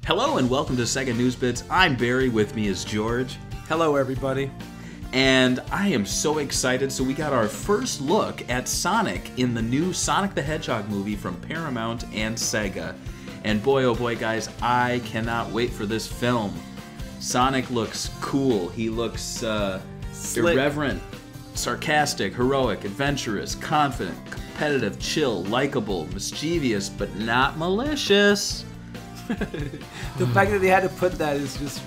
Hello and welcome to Sega News Bits. I'm Barry, with me is George. Hello everybody. And I am so excited. So we got our first look at Sonic in the new Sonic the Hedgehog movie from Paramount and Sega. And boy oh boy guys, I cannot wait for this film. Sonic looks cool. He looks irreverent, sarcastic, heroic, adventurous, confident, competitive, chill, likable, mischievous, but not malicious. The fact that they had to put that is just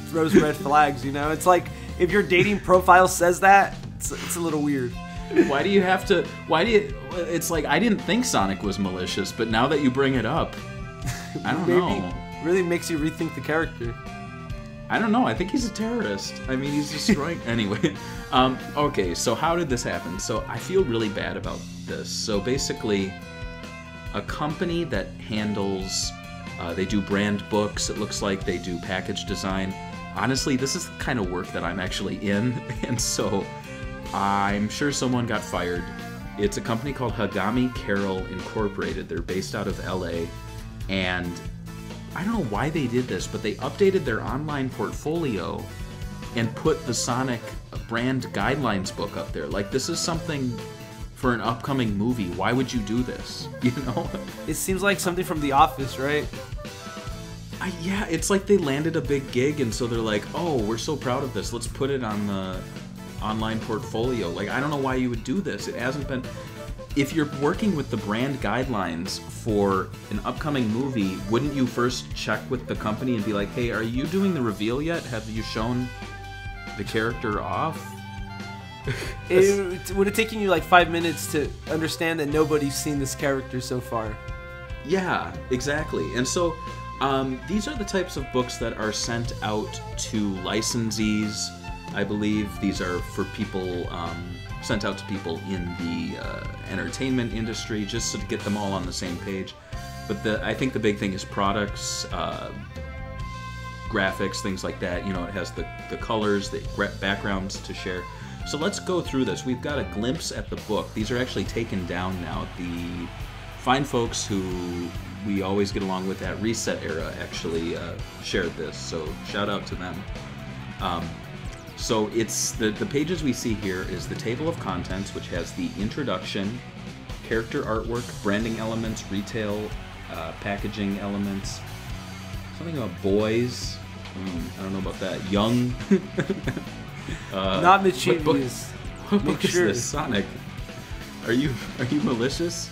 throws red flags, you know? It's like, if your dating profile says that, it's a little weird. Why do you have to, it's like, I didn't think Sonic was malicious, but now that you bring it up, I don't know. Really makes you rethink the character. I don't know, I think he's a terrorist. I mean, he's destroying, anyway. Okay, so how did this happen? So I feel really bad about this. So basically, a company that handles, they do brand books, it looks like they do package design. Honestly, this is the kind of work that I'm actually in, and so I'm sure someone got fired. It's a company called Hagami Carroll Incorporated. They're based out of LA, and I don't know why they did this, but they updated their online portfolio and put the Sonic brand guidelines book up there. Like, this is something for an upcoming movie. Why would you do this? You know? It seems like something from The Office, right? Yeah, it's like they landed a big gig, and so they're like, oh, we're so proud of this. Let's put it on the online portfolio. Like, I don't know why you would do this. It hasn't been... If you're working with the brand guidelines for an upcoming movie, wouldn't you first check with the company and be like, hey, are you doing the reveal yet? Have you shown the character off? It would have taken you like 5 minutes to understand that nobody's seen this character so far. Yeah, exactly. And so these are the types of books that are sent out to licensees. I believe these are for people, sent out to people in the entertainment industry, just to get them all on the same page. But I think the big thing is products, graphics, things like that. You know, it has the colors, the backgrounds to share. So let's go through this. We've got a glimpse at the book. These are actually taken down now. The fine folks who we always get along with at Reset Era actually shared this, so shout out to them. So it's the pages we see here is the table of contents, which has the introduction, character artwork, branding elements, retail, packaging elements, something about boys. I don't know about that. Young. Not mischievous. What book is this? Sonic. Are you malicious?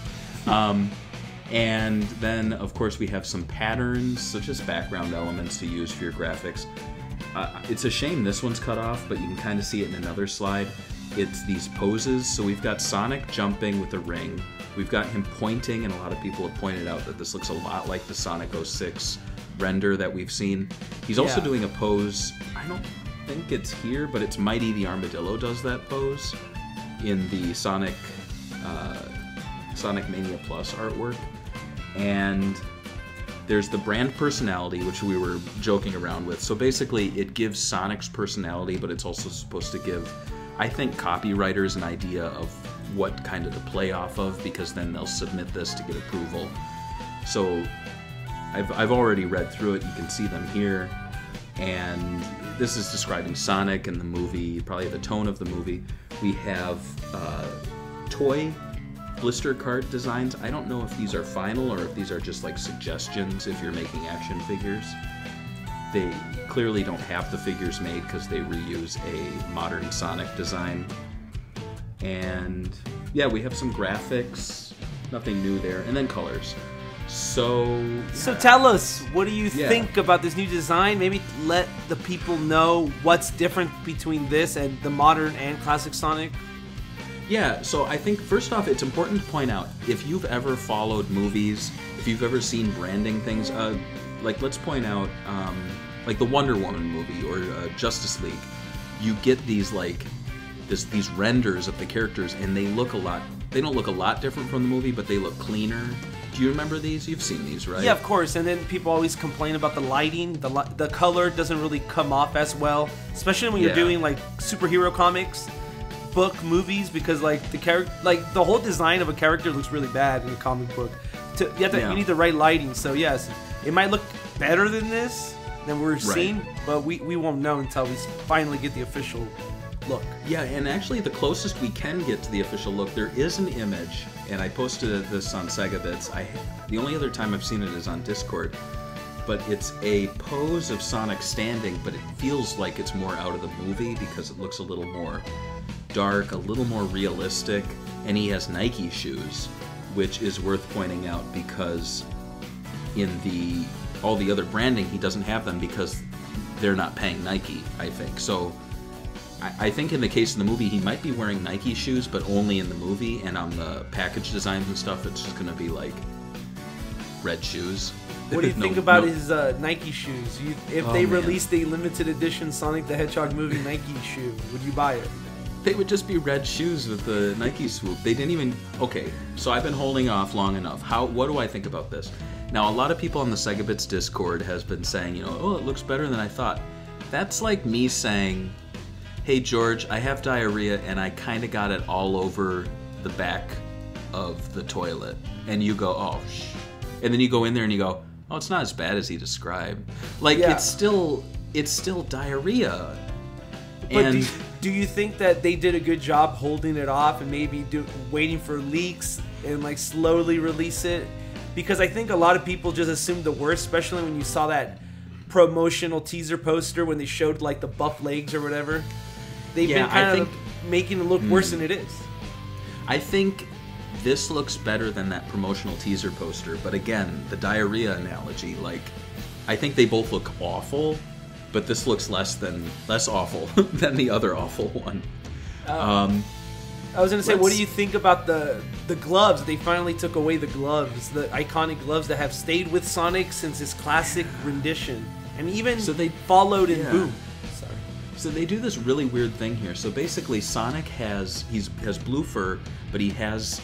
And then, of course, we have some patterns, such as background elements to use for your graphics. It's a shame this one's cut off, but you can kind of see it in another slide. It's these poses. So we've got Sonic jumping with a ring. We've got him pointing, and a lot of people have pointed out that this looks a lot like the Sonic 06 render that we've seen. He's also doing a pose. I don't think it's here, but it's Mighty the Armadillo does that pose in the Sonic Mania Plus artwork. And there's the brand personality, which we were joking around with. So basically, it gives Sonic's personality, but it's also supposed to give, I think, copywriters an idea of what kind of to play off of, because then they'll submit this to get approval. So I've already read through it. You can see them here. And this is describing Sonic and the movie, probably the tone of the movie. We have toy blister card designs. I don't know if these are final or if these are just like suggestions if you're making action figures. They clearly don't have the figures made because they reuse a modern Sonic design. And yeah, we have some graphics, nothing new there, and then colors. So tell us, what do you think about this new design? Maybe let the people know what's different between this and the modern and classic Sonic. Yeah, so I think first off, it's important to point out, if you've ever followed movies, if you've ever seen branding things, like let's point out, like the Wonder Woman movie or Justice League, you get these like these renders of the characters, and they look a lot. They don't look a lot different from the movie, but they look cleaner. Do you remember these? You've seen these, right? Yeah, of course. And then people always complain about the lighting. The color doesn't really come off as well, especially when you're doing like superhero comics, book movies, because like the whole design of a character looks really bad in a comic book. You need the right lighting. So yes, it might look better than this than we're seeing, but we won't know until we finally get the official look. Yeah, and actually the closest we can get to the official look, there is an image, and I posted this on Sega Bits. The only other time I've seen it is on Discord, but it's a pose of Sonic standing, but it feels like it's more out of the movie because it looks a little more dark, a little more realistic, and he has Nike shoes, which is worth pointing out because in all the other branding he doesn't have them because they're not paying Nike, I think. So I think in the case of the movie he might be wearing Nike shoes, but only in the movie, and on the package designs and stuff it's just going to be like red shoes. What do you think about his Nike shoes? If they released a limited edition Sonic the Hedgehog movie Nike shoe, would you buy it? They would just be red shoes with the Nike swoop. They didn't even... Okay, so I've been holding off long enough. What do I think about this? Now, a lot of people on the Sega Bits Discord has been saying, oh, it looks better than I thought. That's like me saying, hey, George, I have diarrhea and I kind of got it all over the back of the toilet. And you go, oh, shh. And then you go in there and you go, oh, it's not as bad as he described. Like, it's still diarrhea. But do you think that they did a good job holding it off and maybe waiting for leaks and like slowly release it? Because I think a lot of people just assumed the worst, especially when you saw that promotional teaser poster when they showed like the buff legs or whatever. They've been kind of making it look worse than it is. I think this looks better than that promotional teaser poster, but again, the diarrhea analogy, like, I think they both look awful, but this looks less awful than the other awful one. I was gonna say, what do you think about the gloves? They finally took away the gloves, the iconic gloves that have stayed with Sonic since his classic rendition, and even they followed in Boom. Sorry. So they do this really weird thing here. So basically, Sonic has blue fur, but he has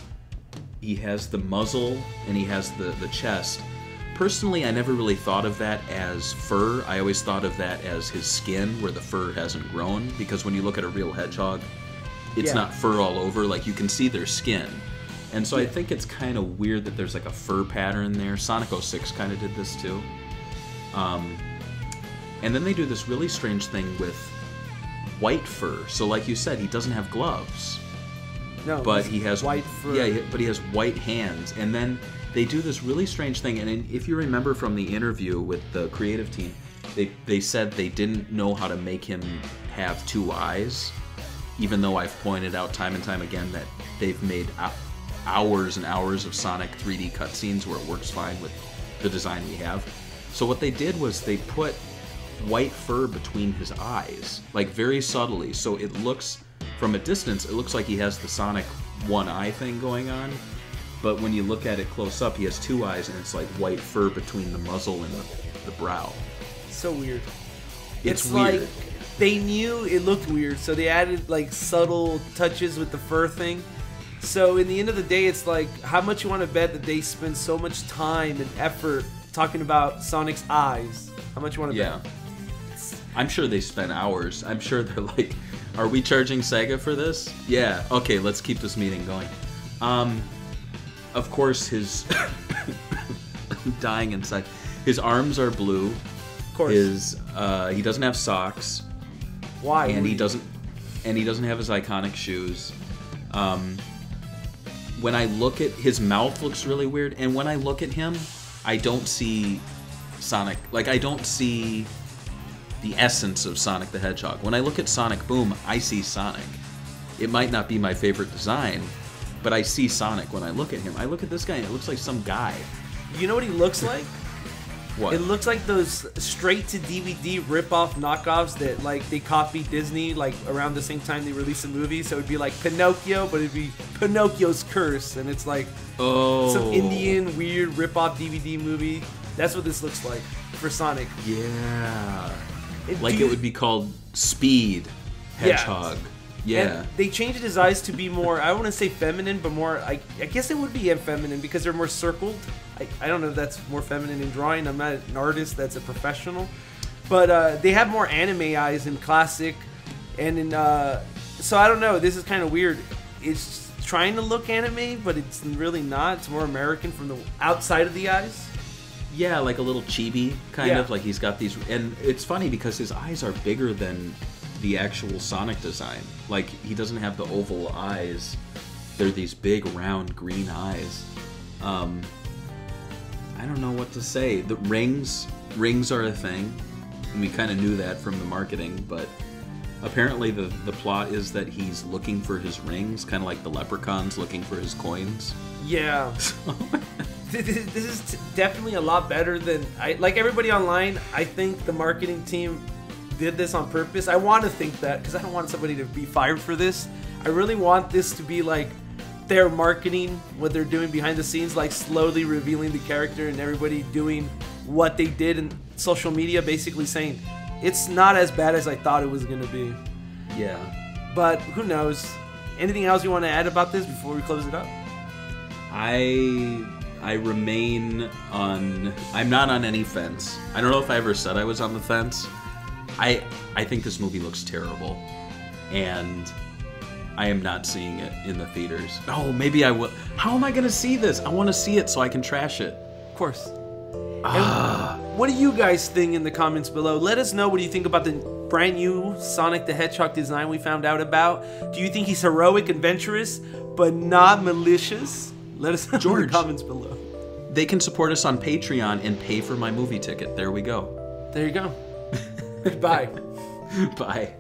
the muzzle and he has the chest. Personally, I never really thought of that as fur. I always thought of that as his skin, where the fur hasn't grown. Because when you look at a real hedgehog, it's not fur all over. Like, you can see their skin. And so I think it's kind of weird that there's like a fur pattern there. Sonic 06 kind of did this too. And then they do this really strange thing with white fur. So like you said, he doesn't have gloves. No, but he has white fur. Yeah, but he has white hands. And then they do this really strange thing. And if you remember from the interview with the creative team, they said they didn't know how to make him have two eyes. Even though I've pointed out time and time again that they've made hours and hours of Sonic 3D cutscenes where it works fine with the design we have. So what they did was they put white fur between his eyes, like very subtly. So it looks, from a distance, it looks like he has the Sonic one eye thing going on. But when you look at it close up, he has two eyes and it's like white fur between the muzzle and the brow. So weird. It's weird. Like, they knew it looked weird, so they added like subtle touches with the fur thing. So in the end of the day, it's like, how much you want to bet that they spend so much time and effort talking about Sonic's eyes? How much you want to bet? I'm sure they spent hours. I'm sure they're like, are we charging Sega for this? Yeah. Okay, let's keep this meeting going. Of course, his dying inside. His arms are blue. Of course. He doesn't have socks. Why? And he doesn't have his iconic shoes. When I look at his mouth, looks really weird, and when I look at him, I don't see Sonic. Like, I don't see the essence of Sonic the Hedgehog. When I look at Sonic Boom, I see Sonic. It might not be my favorite design, but I see Sonic when I look at him. I look at this guy and it looks like some guy. You know what he looks like? What? It looks like those straight-to-DVD rip-off knockoffs that, like, they copied Disney, like, around the same time they released a movie. So it would be like Pinocchio, but it'd be Pinocchio's Curse. And it's like some Indian weird rip-off DVD movie. That's what this looks like for Sonic. Yeah. It would be called Speed Hedgehog. Yeah. And they changed his eyes to be more, I don't want to say feminine, but more, I guess it would be feminine because they're more circled. I don't know if that's more feminine in drawing. I'm not an artist that's a professional. But they have more anime eyes in classic. And in, so I don't know. This is kind of weird. It's trying to look anime, but it's really not. It's more American from the outside of the eyes. Yeah, like a little chibi, kind Yeah. of. Like he's got these... And it's funny because his eyes are bigger than the actual Sonic design. Like, he doesn't have the oval eyes. They're these big, round, green eyes. I don't know what to say. The rings are a thing. And we kind of knew that from the marketing, but apparently the plot is that he's looking for his rings, kind of like the leprechauns looking for his coins. Yeah. This is definitely a lot better than like everybody online. I think the marketing team did this on purpose. I want to think that because I don't want somebody to be fired for this. I really want this to be like their marketing, what they're doing behind the scenes, like slowly revealing the character and everybody doing what they did in social media, basically saying it's not as bad as I thought it was gonna be. Yeah. But who knows? Anything else you want to add about this before we close it up? I remain on... I'm not on any fence. I don't know if I ever said I was on the fence. I think this movie looks terrible. And I am not seeing it in the theaters. Oh, maybe I will. How am I going to see this? I want to see it so I can trash it. Of course. And what do you guys think in the comments below? Let us know what do you think about the brand new Sonic the Hedgehog design we found out about. Do you think he's heroic, adventurous, but not malicious? Let us know in the comments below. They can support us on Patreon and pay for my movie ticket. There we go. There you go. Bye. Bye.